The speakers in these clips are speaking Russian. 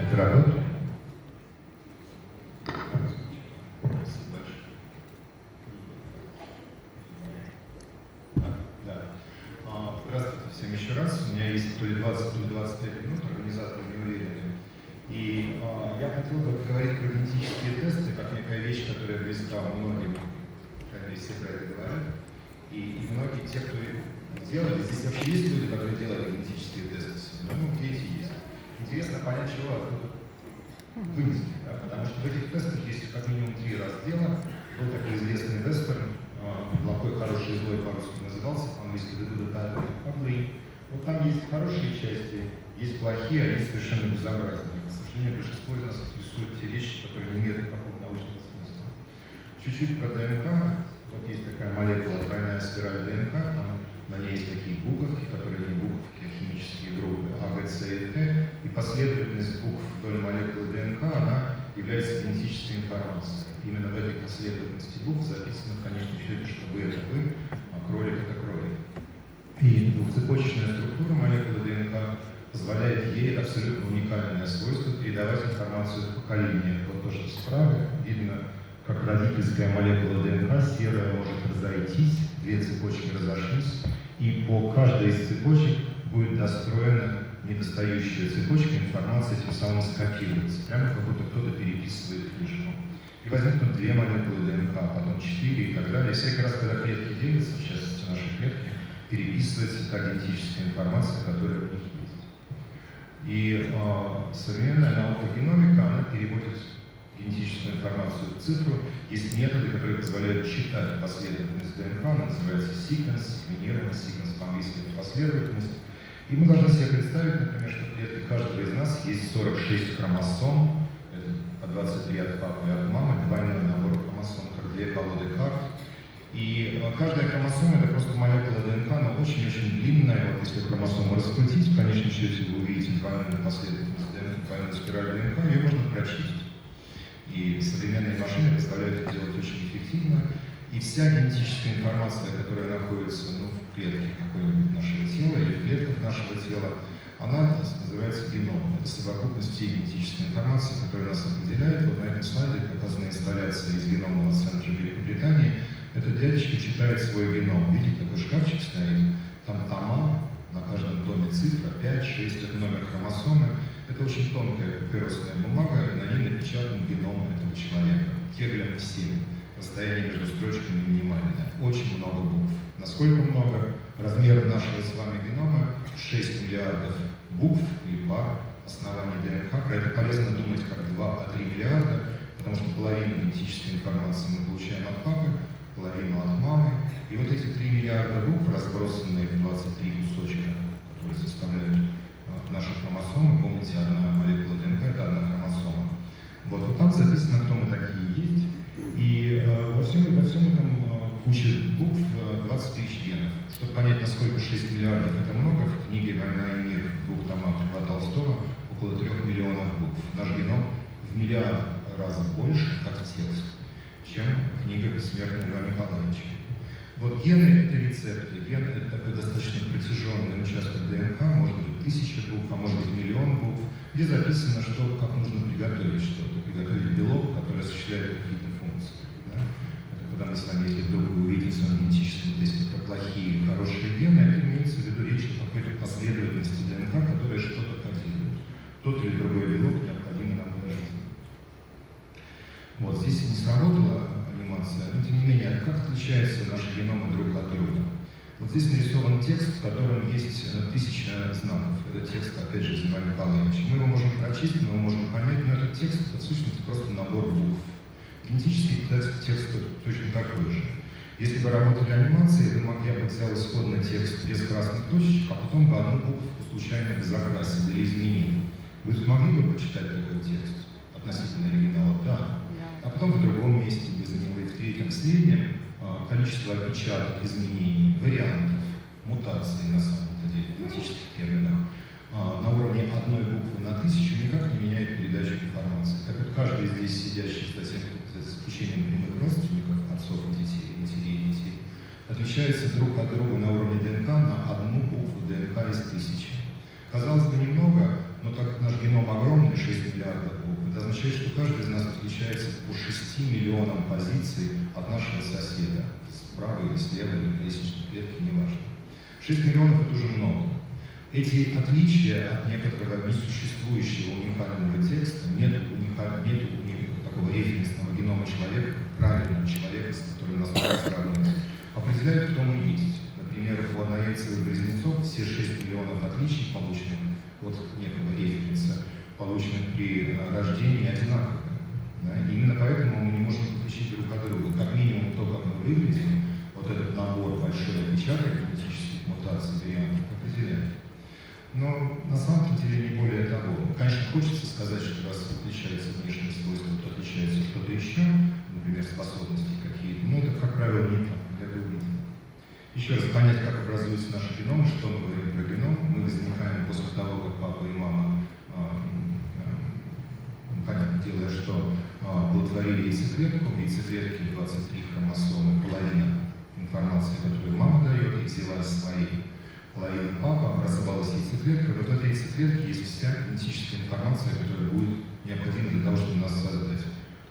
Это работает? Здравствуйте всем еще раз. У меня есть то ли 20, то ли 25 минут, организатор не уверен. И я хотел бы поговорить про генетические тесты, как некая вещь, которая близка многим, когда все про это говорят. И многие те, кто делали, здесь вообще есть люди, которые делали генетические тесты. Ну, видите, есть. Интересно понять, чего оттуда вынесли, да? Потому что в этих тестах есть как минимум 3 раздела. Был такой известный вестерн, плохой, хороший, злой по-русски назывался, по-английски «The Good, the Bad, and the Ugly». Вот там есть хорошие части, есть плохие, а есть совершенно безобразные. К сожалению, большинство из нас интересуют те вещи, которые не имеют никакого научного смысла. Чуть-чуть про ДНК. Вот есть такая молекула, двойная спираль ДНК, там на ней есть такие буковки, которые не буковки, а химические группы А, В, С и Т, и последовательность букв вдоль молекулы ДНК, она является генетической информацией. Именно в этой последовательности букв записано в конечном счете, что вы это вы, а кролик это кролик. И двухцепочечная структура молекулы ДНК позволяет ей абсолютно уникальное свойство передавать информацию в поколение. Вот то, что справа видно, как родительская молекула ДНК серая может разойтись, 2 цепочки разошлись, и по каждой из цепочек будет достроена недостающая цепочка, информация тем самым скопируется, прямо как будто кто-то переписывает книжку. И возникнут 2 молекулы ДНК, потом 4 и так далее. И всякий раз, когда клетки делятся, в частности наши клетки, переписывается та генетическая информация, которая в них есть. И современная наука геномика, она переводит генетическую информацию в цифру. Есть методы, которые позволяют читать последовательность ДНК, она называется секвенс, секвенирование, секвенс по-английски это последовательность. И мы должны себе представить, например, что в клетке каждого из нас есть 46 хромосом, это по 23 от папы и от мамы, двойной набор хромосом, как 2 колоды карт. И каждая хромосома это просто молекула ДНК, но очень-очень длинная. Вот если хромосому раскрутить, в конечном счете вы увидите двойную последовательность ДНК, двойную спираль ДНК, ее можно прочистить. И современные машины позволяют это делать очень эффективно. И вся генетическая информация, которая находится в клетке какой-нибудь нашего тела или в клетках нашего тела, она называется геном. Это совокупность всей генетической информации, которая нас определяет. Вот на этом слайде показана инсталляция из геномного центра Великобритании. Этот дядечка читает свой геном. Видите, такой шкафчик стоит, там тома, на каждом томе цифра 5, 6, это номер хромосомы. Это очень тонкая папиросная бумага, и на ней напечатан геном этого человека. Кеглем 7. Расстояние между строчками минимальное. Очень много букв. Насколько много? Размер нашего с вами генома 6 миллиардов букв или пар оснований ДНК. Про это полезно думать как 2, а 3 миллиарда, потому что половину генетической информации мы получаем от папы, половину от мамы. И вот эти 3 миллиарда букв, разбросанные в 23 кусочка, которые составляют наши хромосомы, помните, одна молекула ДНК – это одна хромосома. Вот там записано, кто мы такие есть. И во всем этом куча букв, 20 тысяч генов. Чтобы понять, насколько 6 миллиардов это много, в книге «Война и мир» в 2 томах Льва Толстого около 3 миллионов букв. Наш геном в миллиард раз больше, как текст, чем книга «Бессмертный Льва Николаевича». Вот гены – это рецепты. Ген – это такой достаточно протяженный участок ДНК, может быть 1000 букв, а может быть 1 000 000 букв, где записано, что, как нужно приготовить что-то, приготовить белок, который осуществляет какие-то функции. Да? Это когда мы с вами, если вдруг вы увидите в своем генетическом тесте про плохие и хорошие гены, это имеется в виду речь о какой-то последовательности ДНК, которая что-то кодирует. Тот или другой белок необходим нам для жизни. Вот здесь не сработала анимация, но тем не менее, как отличаются наши геномы друг от друга? Вот здесь нарисован текст, в котором есть 1000 знаков. Это текст, опять же, из Льва Николаевича. Мы его можем прочесть, мы его можем понять, но этот текст, это в сущности просто набор букв. Генетический текст точно такой же. Если бы работали анимации, я бы взял исходный текст без красных точек, а потом бы одну букву случайно закрасил или изменил. Вы смогли бы почитать такой текст относительно оригинала? Да. А потом в другом месте без него и в третьем, среднем количество опечаток, изменений, вариантов, мутаций на самом деле, в генетических терминах на уровне одной буквы на 1000 никак не меняет передачу информации. Так вот, каждый здесь сидящий, с исключением прямых родственников, отцов и детей, матерей и детей, отличается друг от друга на уровне ДНК на одну букву ДНК из 1000. Казалось бы, немного, но так как наш геном огромный, и 6 миллиардов букв. Это означает, что каждый из нас отличается по 6 миллионам позиций от нашего соседа. Справа или слева, или в лестничной клетке, неважно. 6 миллионов – это уже много. Эти отличия от некоторого несуществующего уникального текста, нет такого референсного генома человека, правильного человека, с которым нас можно сравнивать, определяют, кто мы есть. Например, у однояйцевых близнецов все 6 миллионов отличий, полученных от некого референса, полученных при рождении, одинаковые. Да? Именно поэтому мы не можем отличить друг от друга. Как минимум то, как мы выглядим, вот этот набор большой отпечаток генетических мутаций, вариантов, определяет. Но на самом деле не более того. Конечно, хочется сказать, что раз отличается внешние свойства, то отличается что-то еще, например, способности какие-то, но это, как правило, не так, это увидим. Еще раз понять, как образуется наш геном, что мы говорим про геном. Мы возникаем после того, как папа и мама, понятное дело, что плодотворили яйцеклетку, в яйцеклетке 23 хромосомы, половина информации, которую мама дает, и взяла свои. Половина папа, образовалась яйцеклетка, вот в этой яйцеклетке есть вся генетическая информация, которая будет необходима для того, чтобы нас создать.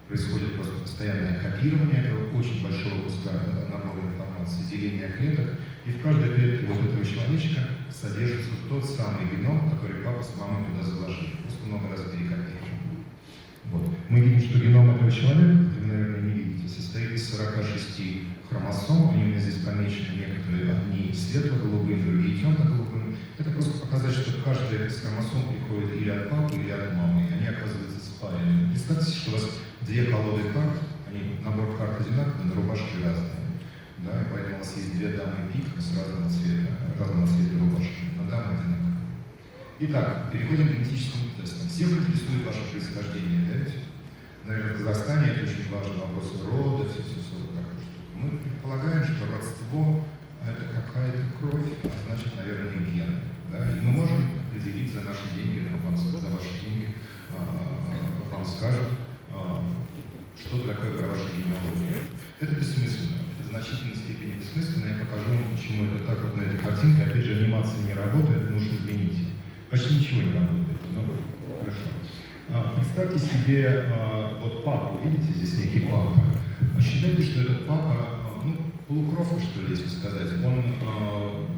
Происходит просто постоянное копирование этого очень большого куска набора информации, деление клеток, и в каждой клетке вот этого человечка содержится тот самый геном, который папа с мамой туда заложили, просто много раз перекопирован. Вот. Мы видим, что геном этого человека, вы, наверное, не видите, состоит из 46 хромосом, они у меня здесь помечены, некоторые одни светло-голубые, другие темно-голубые. Это просто показать, что каждая из хромосом приходит или от папы, или от мамы, и они оказываются спаренными. Представьте, что у вас две колоды карт, набор карт одинаковый, но рубашки разные. Да, и поэтому у вас есть две дамы пик с разного цвета рубашки, но дамы одинаковые. Итак, переходим к генетическим тестам. Всех интересует ваше происхождение, да? Наверное, в Казахстане это очень важный вопрос рода, все вот такое. Мы предполагаем, что родство – это какая-то кровь, а значит, наверное, ген. Да? И мы можем определить за наши деньги, за ваши деньги, вам скажут, что такое про ваши генеалогии. Это бессмысленно, это в значительной степени бессмысленно. Я покажу вам, почему это так вот на этой картинке. Опять же, анимация не работает, нужно изменить. Почти ничего не работает, но хорошо. Представьте себе вот папу, видите, здесь некий папа. Считайте, что этот папа, полукровка, что ли, если сказать. Он,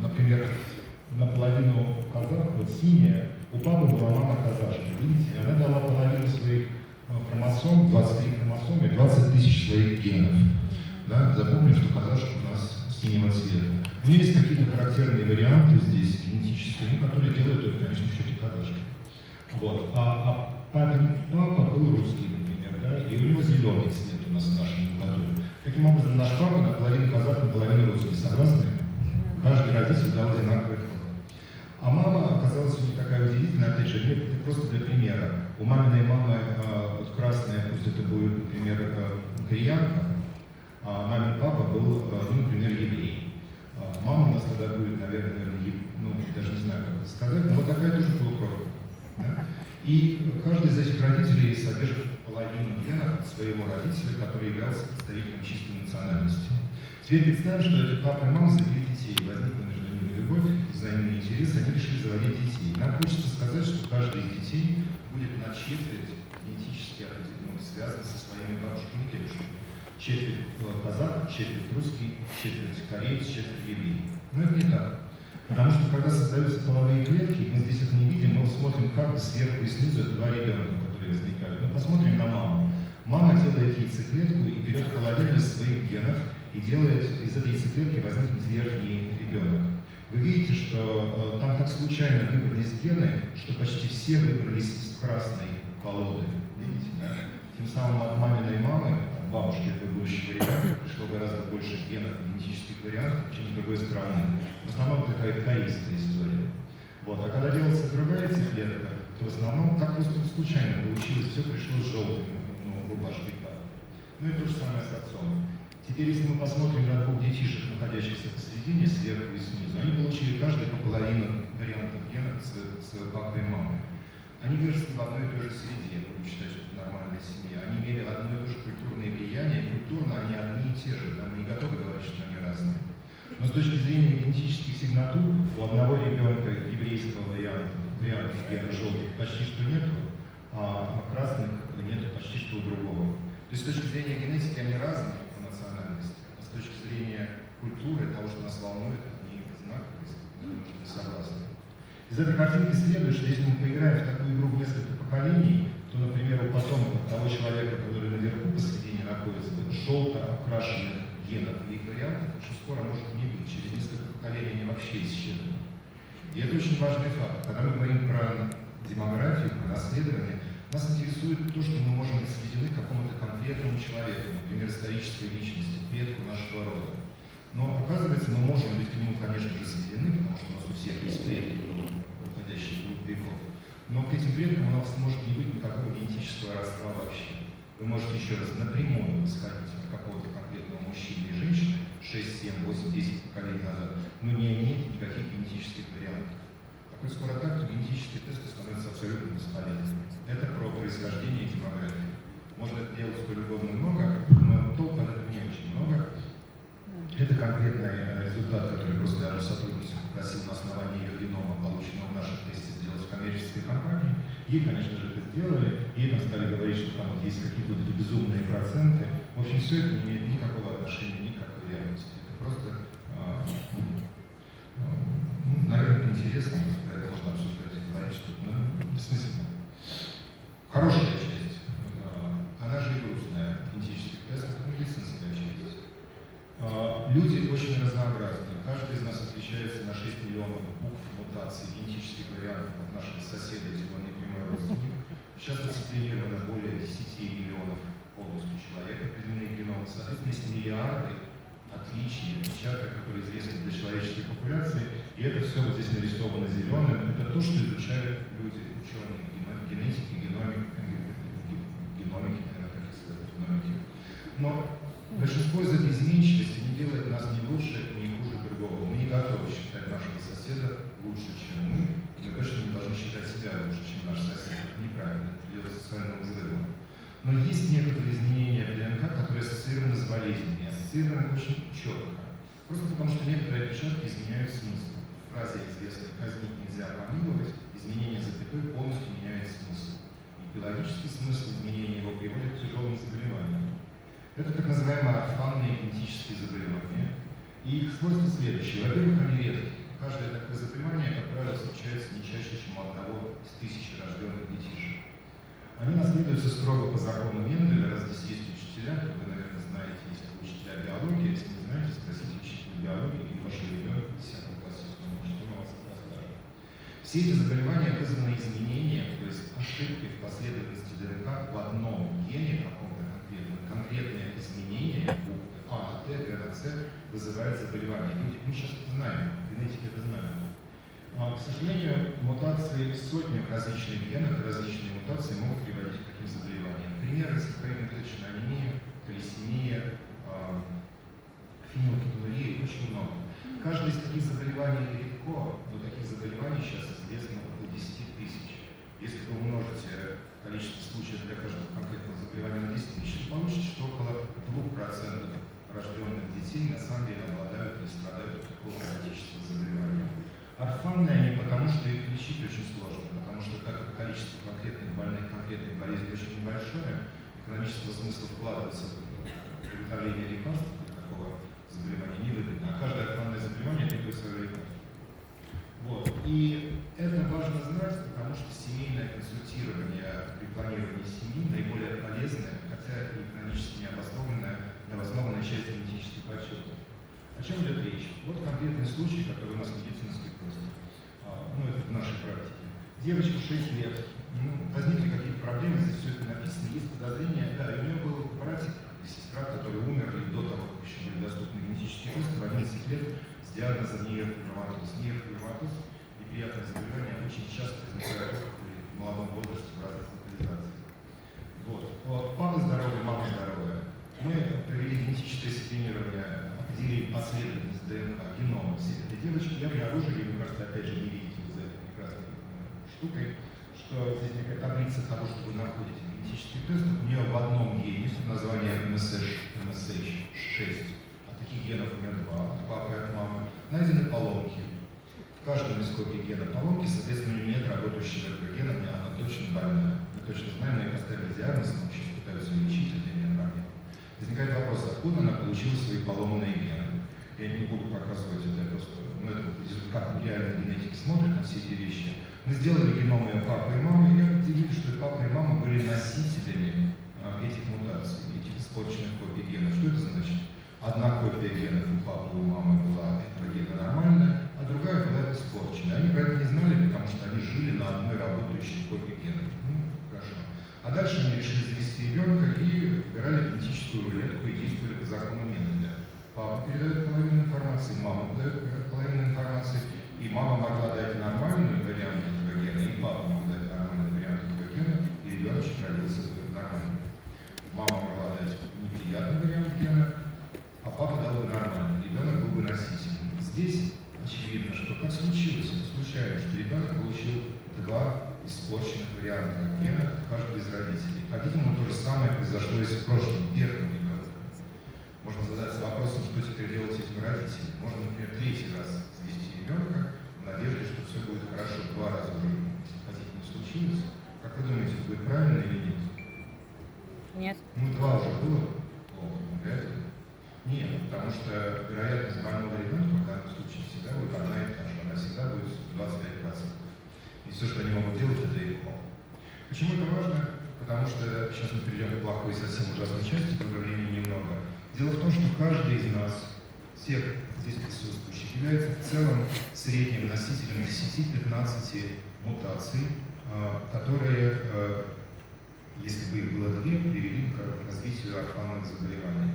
например, наполовину казах, вот синяя, у папы была мама казашка, видите, она дала половину своих хромосом, 23 хромосомы, 20 тысяч своих генов. Да? Запомним, что казашка у нас синего цвета. У нее есть какие-то характерные варианты здесь, генетические, которые делают это, конечно, все-таки казашки. Вот. Папин папа был русский, например, да? И у него зеленый цвет у нас в нашем году. Таким образом, наш папа наполовину казах, наполовину русский. Согласны? Каждый родитель дал одинаковый ход. А мама оказалась не такая удивительная, опять же, нет, это просто для примера. У маминой мамы вот красная, пусть это будет, например, кореянка, а мамин папа был, например, еврей. Мама у нас тогда будет, наверное, даже не знаю, как это сказать, но вот такая тоже полукровка. Да? И каждый из этих родителей содержит половину генов от своего родителя, который являлся представителем чистой национальности. Теперь представим, что это папа и мама завели детей, возникла между ними любовь, взаимный интерес, они решили заводить детей. Нам хочется сказать, что каждый из детей будет на четверть генетически связан со своими бабушками и дедушками. Четверть казах, четверть русский, четверть кореец, четверть еврей. Но это не так. Потому что когда создаются половые клетки, мы здесь это не видим, мы смотрим, как сверху и снизу это два ребенка, которые возникают. Мы посмотрим на маму. Мама делает яйцеклетку и берет половину своих генов и делает из этой яйцеклетки возникнет верхний ребенок. Вы видите, что там так случайно выбрались гены, что почти все выбрались из красной колоды. Видите, да? Тем самым от маминой мамы, от бабушки этого будущего ребенка, пришло гораздо больше генов, генетических вариантов, чем с другой стороны. В основном такая корейская история. Вот. А когда делается другая яйцеклетка, то в основном так просто случайно получилось, все пришло с желтым рубашкой. Ну и то же самое с отцом. Теперь, если мы посмотрим на двух детишек, находящихся посередине, сверху и снизу, они получили каждый по половину вариантов генов с папой и мамой. Они выросли в одной и той же среде, будем считать, что это нормальная семья. Они имели одно и то же культурное влияние, культурно они одни и те же, мы не готовы говорить, что они разные. Но с точки зрения генетических сигнатур, у одного ребенка еврейского варианта гена желтых почти что нету, а есть с точки зрения генетики они разные по национальности, а с точки зрения культуры, того, что нас волнует, они одинаковые, мы согласны. Из этой картинки следует, что если мы поиграем в такую игру в несколько поколений, то, например, у потомков того человека, который наверху посередине находится, желто окрашенных генов и их вариантов, очень скоро может не быть. Через несколько поколений они вообще исчезнут. И это очень важный факт. Когда мы говорим про демографию, про наследование, нас интересует то, что мы можем быть сведены к какому-то конкретному человеку, например, исторической личности, предку нашего рода. Но, оказывается, мы можем быть к нему, конечно же, сведены, потому что у нас у всех есть предки, уходящие двух веков. Но к этим предкам у нас может не быть никакого генетического родства вообще. Вы можете еще раз напрямую исходить от какого-то конкретного мужчины и женщины 6, 7, 8, 10 поколений назад, но не иметь никаких генетических вариантов. Такой скоро так, то генетические тесты становятся абсолютно бесполезными. Это про происхождение и демографию. Можно это делать сколь угодно много, но толку от этого не очень много. Это конкретный результат, который просто даже сотрудница попросил на основании ее генома, полученного в нашем тесте, сделать в коммерческой компании. Ей, конечно же, это сделали, ей там стали говорить, что там есть какие-то вот эти безумные проценты. В общем, все это не имеет никакого отношения ни к какой реальности. Это просто, наверное, интересно, про это можно обсуждать и говорить, что бессмысленно. Хорошая часть, она же и грустная в генетических тестах, медицинская часть. Люди очень разнообразны. Каждый из нас отличается на 6 миллионов букв, мутаций, генетических вариантов от нашего соседа, если он не прямой родственник. Сейчас дисциплинировано более 10 миллионов полностью человек, определенные геномы. Соответственно, есть миллиарды отличий, отпечаток, которые известны для человеческой популяции. И это все вот здесь нарисовано зеленым. Это то, что изучают люди, ученые, генетики, геномики, как сказать, геномики. Но большинство из этой изменчивости не делает нас ни лучше, ни хуже другого. Мы не готовы считать нашего соседа лучше, чем мы. Мы точно не должны считать себя лучше, чем наш сосед. Это неправильно, это делать социальным взрывом. Но есть некоторые изменения в ДНК, которые ассоциированы с болезнями, ассоциированы очень четко. Просто потому, что некоторые отпечатки изменяют смысл. В фразе известной «казнить нельзя помиловать», изменение запятой полностью меняет смысл. И биологический смысл изменения его приводит к тяжелым заболеваниям. Это так называемые орфанные генетические заболевания. И их свойства следующие. Во-первых, они редкие. Каждое такое заболевание, как правило, встречается не чаще, чем у одного из тысячи рожденных детишек. Они наследуются строго по закону Менделя, раз здесь есть учителя, то вы, наверное, знаете, есть учителя биологии, если не знаете, спросите учителя биологии и вашего ребенка в 10 классе, что он вас расскажет. Все эти заболевания вызваны изменением, то есть ошибки в последовательности ДНК в одном гене каком-то конкретное изменение буквы А, Т, Г, С вызывает заболевание. Мы сейчас это знаем, генетики это знают. К сожалению, мутации в сотнях различных генов и различные мутации могут приводить к таким заболеваниям. Примеры — сахаридно-клеточная анемия, калисемия, фенилкетонурия, очень много. Каждое из таких заболеваний легко, но таких заболеваний сейчас известно около 10 тысяч. Если вы умножите количество случаев для каждого конкретного заболевания на 10 тысяч, то получите, что около 2% рожденных детей на самом деле обладают или страдают от такого количества заболеваний. Орфанные они потому, что их лечить очень сложно, потому что так как количество конкретных больных, конкретных болезней очень небольшое, экономического смысла вкладываться в приготовление лекарств для такого заболевания невыгодно, а каждое орфанное заболевание требует своего лекарства. Вот. И это важно знать, потому что семейное консультирование при планировании семьи наиболее полезное, хотя и экономически необоснованная часть генетических подсчетов. О чем идет речь? Вот конкретный случай, который у нас в медицинской просто, это в нашей практике. Девочка 6 лет, возникли какие-то проблемы, здесь все это написано, есть подозрение, да, и у нее был братик и сестра, которые умерли до того, как еще были доступны генетические тесты, в 11 лет с диагнозом нейрофиброматоз. Нейрофиброматоз — неприятное заболевание, очень часто возникает в молодом возрасте в разных локализациях. Вот. Папа здоровый, мама здоровая. Мы провели генетическое секвенирование, определили последовательность ДНК, генома всей этой девочки, и обнаружили, вы, кажется, опять же не видите вот за этой прекрасной штукой, что здесь некая таблица того, что вы находите в генетических тестах, у нее в одном гене, название MSH6, а таких генов у нее 2, от папы и от мамы, найдены поломки. В каждом из копий гена поломки, соответственно, у нее нет работающего этого гена, она точно больная. Мы точно знаем, мы ей поставили диагноз, но общество пытаются лечить, это не нормально. Возникает вопрос, откуда она получила свои поломанные гены. Я не буду показывать это просто, это как реально генетики смотрят на все эти вещи. Мы сделали геномы папы и мамы, и я видел, что папа и мама были носителями этих мутаций, этих испорченных копий генов. Что это значит? Одна копия генов у папы и у мамы была этого гена нормальная, а другая была испорченная. Они про это не знали, потому что они жили на одной работающей копии генов. Хорошо. А дальше они решили завести ребенка и выбирали генетическую рулетку и действовали по закону Менделя. Папа передает половину информации, мама дает половину информации, и мама могла дать нормальный вариант этого гена, и папа мог дать нормальный вариант этого гена, и ребеночек родился нормальным. Мама могла дать неприятный вариант гена, а папа дал бы нормальный, ребенок был бы носителем. Здесь очевидно, что как случилось, это случайно, что ребенок получил два испорченных варианта гена, каждый из родителей. По-видимому, то же самое произошло и с прошлым, первым ребенком. Можно задаться вопросом, что теперь делать с этим родителям. Можно, например, третий раз завести ребенка в надежде, что все будет хорошо. Два раза уже, если хотите, не случилось. Как вы думаете, будет правильно или нет? Нет. Два уже было плохо, вряд ли. Нет, потому что вероятность больного ребенка в данном случае всегда будет одна и та же. Она всегда будет 25%. И все, что они могут делать, это их плохо. Почему это важно? Потому что сейчас мы перейдем к плохой и совсем ужасной части, только времени немного. Дело в том, что каждый из нас, всех здесь присутствующих, является в целом средним носителем 10-15 мутаций, которые, если бы их было две, привели к развитию орфанных заболеваний.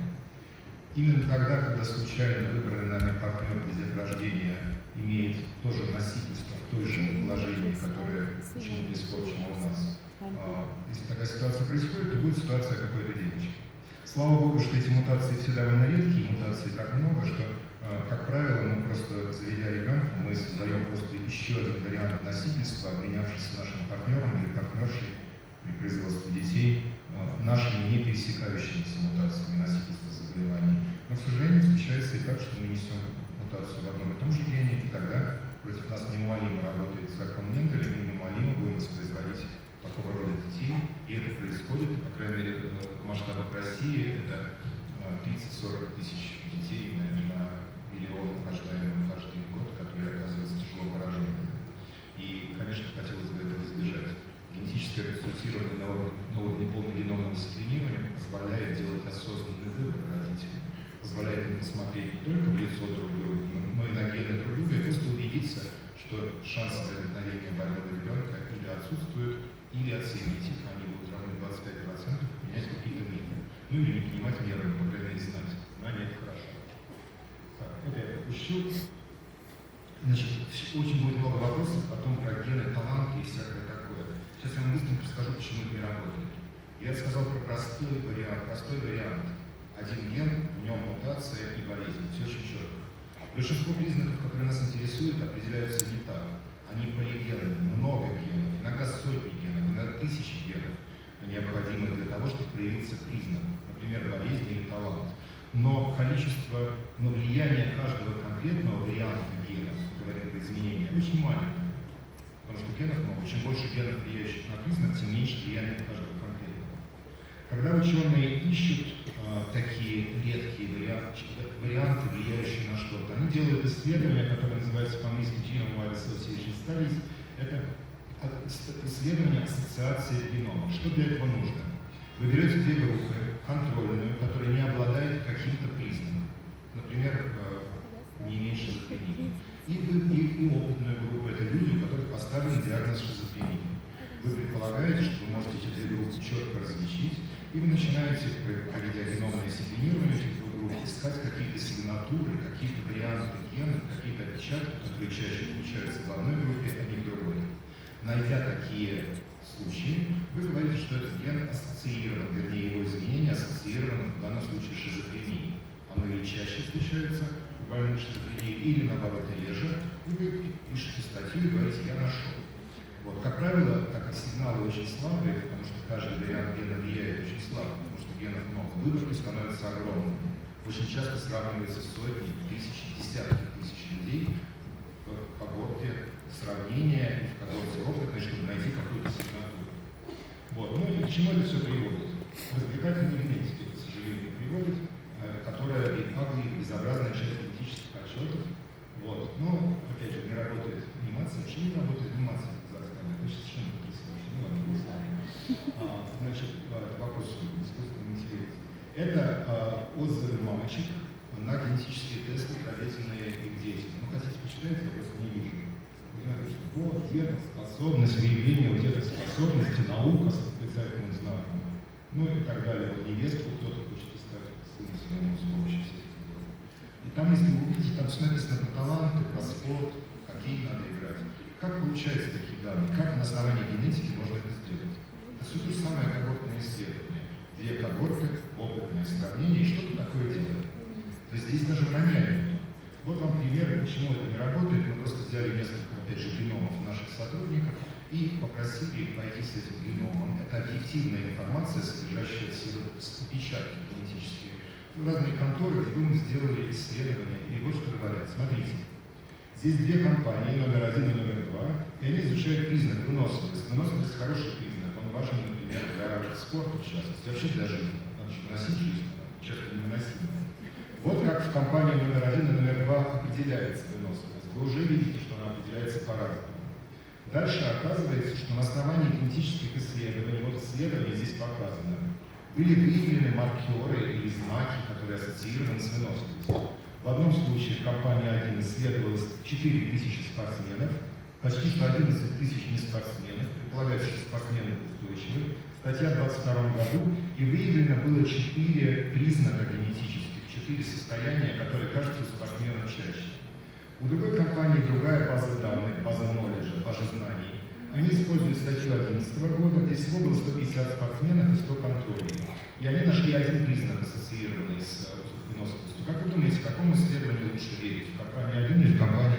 Именно тогда, когда случайно выбранный нами партнер без их рождения имеет тоже носительство в той же положении, которое почему-то испорчено у нас, если такая ситуация происходит, то будет ситуация какой-то девочки. Слава Богу, что эти мутации все довольно редкие, мутаций так много, что, как правило, мы просто, заведя ребенка, мы создаем просто еще один вариант носительства, обменявшись с нашим партнером или партнершей при производстве детей, нашими не пересекающимися мутациями носительства заболеваний. Но, к сожалению, случается и так, что мы несем мутацию в одном и том же гене, и тогда против нас неумолимо работает закон Менделя, и мы неумолимо будем воспроизводить такого рода детей, и это происходит, по крайней мере, в масштабах России, это 30-40 тысяч детей на миллион рождаемых каждый год, которые оказываются тяжело пораженными. И, конечно, хотелось бы этого избежать. Генетическое консультирование новым неполным геномным секвенированием позволяет делать осознанный выбор родителей, позволяет им посмотреть не только в лицо друг другу, но и на гены друг друга, и просто убедиться, что шансы возникновения больного ребенка или отсутствуют, или оценить их, они будут равны 25%, принять какие-то меры. Ну или не принимать меры, но, по крайней мере, знать. Знание – это хорошо. Так, это я пропущу. Значит, очень будет много вопросов потом про гены, таланты и всякое такое. Сейчас я вам быстренько расскажу, почему это не работает. Я сказал про простой вариант. Один ген, в нем мутация и болезнь. Все очень четко. Большинство признаков, которые нас интересуют, определяются не так. Они полигенны, много генов, иногда сотни генов, иногда тысячи генов, необходимых для того, чтобы проявился признак, например, болезнь или талант. Но влияние каждого конкретного варианта генов, говорим про изменения, очень маленькое. Потому что генов много. Чем больше генов, влияющих на признак, тем меньше влияние каждого конкретного. Когда ученые ищут такие редкие варианты, влияющие на что-то, они делают исследования, которые называются по-английски Genome-Wide Association Studies. Это исследование ассоциации геномов. Что для этого нужно? Вы берете две группы, контрольную, которая не обладает каким-то признаком, например, не имеет шизофрении, и опытную группу, это люди, у которых поставлен диагноз шизофрении. Вы предполагаете, что вы можете эти две группы четко различить, и вы начинаете, проведя геномное секвенирование этих двух групп, искать какие-то сигнатуры, какие-то варианты генов, какие-то отпечатки, которые чаще встречаются в одной группе, а не в другой. Найдя такие случаи, вы говорите, что этот ген ассоциирован, вернее, его изменение ассоциировано в данном случае с шизофренией. Оно или чаще встречается в больных шизофренией, или наоборот реже, и вы пишете статью и говорите, я нашел. Вот, как правило, так как сигналы очень слабые, потому что каждый вариант гена влияет очень слабо, потому что генов много, выборки становятся огромными. Очень часто сравниваются сотни, тысячи, десятки тысяч людей в когорте сравнения и в когорте опытной, чтобы найти какую-то сигнатуру. Вот. Ну и к чему это все приводит? развлекательной генетики, к сожалению, приводит, которая наглая и безобразная часть генетических отчетов. Вот. Но, опять же, не работает анимация. Почему не работает анимация в Казахстане? Это совершенно потрясающе. Ну, ладно, не знаю. Значит, вопрос искусственного интеллекта. Это отзывы мамочек на генетические тесты, проведенные их детям. Ну, хотите почитать, я просто не вижу. Вы знаете, что вот, где-то способность, выявление вот этой способности, наука с отрицательным знаком, ну и так далее. Вот невестку кто-то хочет искать сына своему с помощью всех этих дел. И там, если вы увидите, там все написано про таланты, про спорт, какие надо играть. Как получаются такие данные? Как на основании генетики можно это сделать? Это все то же самое когортное исследование. Две когорты, опытное сравнение, и что-то такое делает. То есть здесь даже вранья нет. Вот вам пример, почему это не работает. Мы просто взяли несколько, опять же, геномов наших сотрудников и попросили их пойти с этим геномом. Это объективная информация, содержащая печатки генетические. Разные конторы, где мы сделали исследования. И вот что говорят. Смотрите, здесь две компании, номер 1 и номер 2, и они изучают признак выносливости. Выносливость хороший признак, он важен, например, для спорта, в частности, вообще для жизни. Надо же выносить жизнь, часто невыносимо. Вот как в компании номер 1 и номер 2 определяется выносливость. Вы уже видите, что она определяется по-разному. Дальше оказывается, что на основании генетических исследований, вот исследования здесь показано, были выявлены маркеры или знаки, которые ассоциированы с выносливостью. В одном случае в компании 1 исследовалось 4000 спортсменов, почти что 11 тысяч не спортсменов, предполагается, что спортсмены устойчивы. Статья в 2022 году, и выявлено было 4 признака генетических, 4 состояния, которые кажутся у спортсмена чаще. У другой компании другая база данных, база knowledge, база знаний. Они используют статью 2011 года, где всего было 150 спортсменов и 100 контролей. И они нашли один признак, ассоциированный с выносливостью. Как вы думаете, какому исследованию лучше верить? В компании 1 или в компании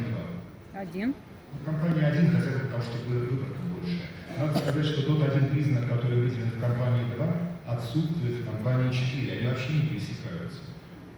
2? 1. В компании 1 хотя бы потому, что выборка больше. Надо сказать, что тот один признак, который выделен в компании 2, отсутствует в компании 4. Они вообще не пересекаются.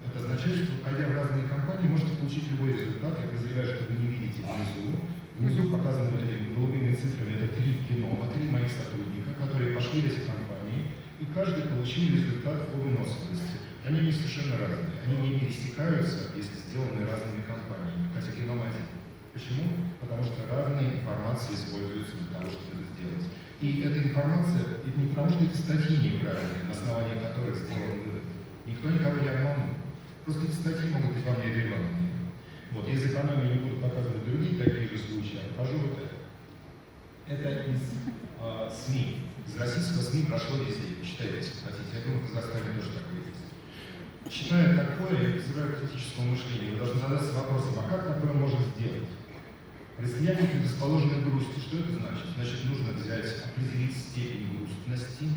Это означает, что, пойдя в разные компании, можете получить любой результат. Я подозреваю, что вы не видите внизу. Внизу показаны вот этими голубыми цифрами. Это 3 генома, 3 моих сотрудника, которые пошли в эти компании, и каждый получил результат по выносливости. Они не совершенно разные. Они не пересекаются, если сделаны разными компаниями, хотя геном один. Почему? Потому что разные информации используются для того, чтобы это сделать. И эта информация, это не потому, что эти статьи неправильные, на основании которых сделан вывод. Никто никого не обманул. Просто эти статьи могут быть вам нерелевантными. Вот, из экономии не буду показывать другие такие же случаи, а покажу вот это. Это из СМИ. Из российского СМИ прошло везде. Почитайте, если хотите. Я думаю, в Казахстане тоже такое есть. Читая такое, я призываю к критическому мышлению. Вы должны задаться вопросом, а как такое можно сделать? Россияне предрасположены к грусти. Что это значит? Значит, нужно взять, определить степень грустности,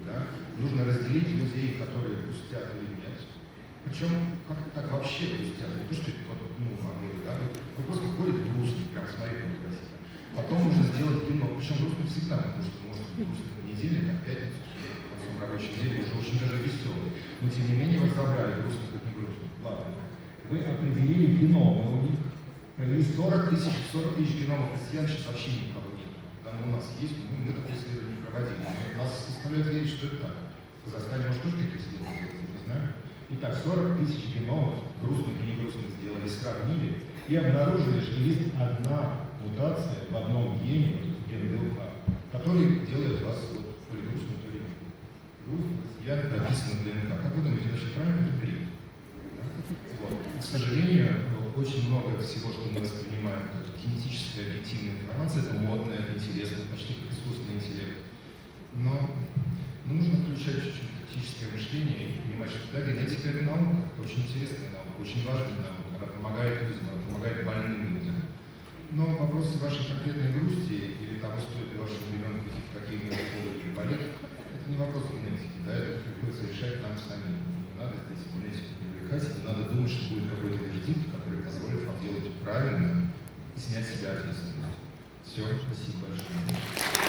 да? Нужно разделить людей, которые грустят или нет. Причем, как-то так вообще грустят. Не то, что это вот, да? Вы просто ходите грустный, прям смотрите на красиво. Потом нужно сделать кино. Причем грустно всегда, потому что может быть грустно в понедельник, а в пятницу, в своем рабочем деле уже очень даже веселый. Но тем не менее вас забрали, грустно как не грустно. Ладно. Вы определили геномы у них. Провели 40 тысяч геномов россиян, сейчас вообще никого нет. Там у нас есть, мы такое исследование не проводили. Нас заставляют верить, что это так. В Казахстане, может, тоже такие исследования делать, не знаю. Итак, 40 тысяч геномов, грустных и негрустных, сделали, сравнили и обнаружили, что есть одна мутация в одном гене, ген ДЛК, который делает вас вот, то ли грустным, то ли нет. Грустно, россиян прописано в ДНК. Как вы думаете, значит, правильно это бред? Вот. К сожалению, очень много всего, что мы воспринимаем как генетическая объективная информация, это модно, это интересно, почти как искусственный интеллект. Но нужно включать чуть-чуть критическое мышление и понимать, что да, генетика – это наука, это очень интересная наука, очень важная наука, она помогает людям, она помогает больным людям. Но вопросы вашей конкретной грусти или того, стоит ли вашему ребенку идти в какие-нибудь школы или балет, это не вопрос генетики, да, это приходится решать нам самим. Не надо здесь генетику привлекать, не надо думать, что будет какой-то вердикт, который позволит вам делать правильно и снять с себя ответственность. Все, спасибо большое.